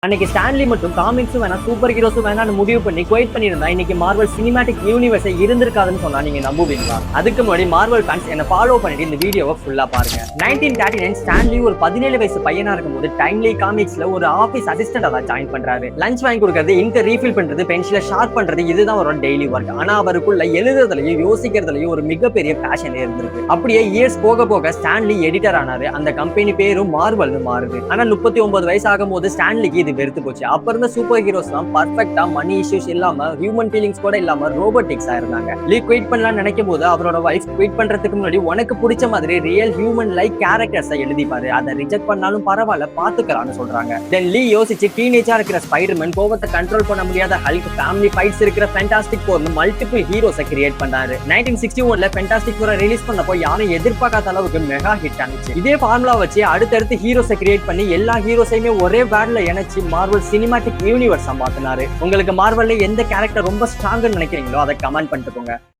அன்னைக்கு ஸ்டான்லி மட்டும் காமிக்ஸும் வேணா சூப்பர் ஹீரோஸும் வேணாம்னு முடிவு பண்ணி குவைட் பண்ணியிருந்தா இன்னைக்கு மார்வல் சினிமாட்டிக் யூனிவர்ஸை இருந்திருக்காதுன்னு சொன்னா நீங்க நம்புவீங்களா? அதுக்கு முன்னாடி மார்வல் ஃபேன்ஸ் என்ன ஃபாலோ பண்ணிட்டு இந்த வீடியோவை ஃபுல்லா பாருங்க. 1939 ஸ்டான்லி ஒரு 17 வயசு பையனா இருக்கும்போது டைம்லி காமிக்ஸ்ல ஒரு ஆபீஸ் அசிஸ்டண்டா தான் ஜாயின் பண்றாரு. லஞ்ச் வாங்கி கொடுக்கறது, இங்க ரீஃபில் பண்றது, பென்சில ஷார்ப் பண்றது, இதுதான் அவரோட டெய்லி ஒர்க். ஆனா அவருக்குள்ள எழுதுறதுலயும் யோசிக்கிறதுலயும் ஒரு மிகப்பெரிய பேஷன் இருந்திருக்கு. அப்படியே இயர்ஸ் போக போக ஸ்டான்லி எடிட்டர் ஆனாரு. அந்த கம்பெனி பேரும் மார்வல்னு மாறுது. ஆனா 39 வயசு ஆகும் போது ஸ்டான்லிக்கு இது வெறுத்து போச்சு. அப்ப இருந்த சூப்பர் ஹீரோஸ் தான் பர்ஃபெக்ட்டா மணி இஷ்யூஸ் இல்லாம, ஹியூமன் ஃபீலிங்ஸ் கூட இல்லாம ரோபோட்டிக்ஸா இருந்தாங்க. லீ குயிட் பண்ணலாம்னு நினைக்கும் போது அவரோட வைஃப் குயிட் பண்றதுக்கு முன்னாடி உனக்கு பிடிச்ச மாதிரி ரியல் ஹியூமன் லைக் கேரக்டர்ஸை எழுதிப்பாரு, அதை ரிஜெக்ட் பண்ணாலும் பரவாயில்ல பாத்துக்கலாம்னு சொல்றாங்க. தென் லீ யோசிச்சு டீனேஜா இருக்கிற ஸ்பைடர்மேன், கோவத்தை கண்ட்ரோல் பண்ண முடியாத ஹல்க், ஃபேமிலி ஃபைட்ஸ் இருக்கிற ஃபேண்டாஸ்டிக் ஃபோர்னு மல்டிபிள் ஹீரோஸை கிரியேட் பண்ணாரு. 1961ல ஃபேண்டாஸ்டிக் ஃபோரை ரிலீஸ் பண்ணப்போ யாரும் எதிர்பார்க்காத அளவுக்கு மெகா ஹிட் ஆனிச்சு. இதே ஃபார்முலா வச்சு அடுத்தடுத்து ஹீரோஸை கிரியேட் பண்ணி எல்லா ஹீரோஸையுமே ஒரே பேட்ல இணைச்சு மார்வல் சினிமாட்டிக் யூனிவர்ஸா மாத்தினாரு. உங்களுக்கு மார்வல்ல எந்த கேரக்டர் ரொம்ப ஸ்ட்ராங்னு நினைக்கிறீங்களோ அதை கமெண்ட் பண்ணிட்டு போங்க.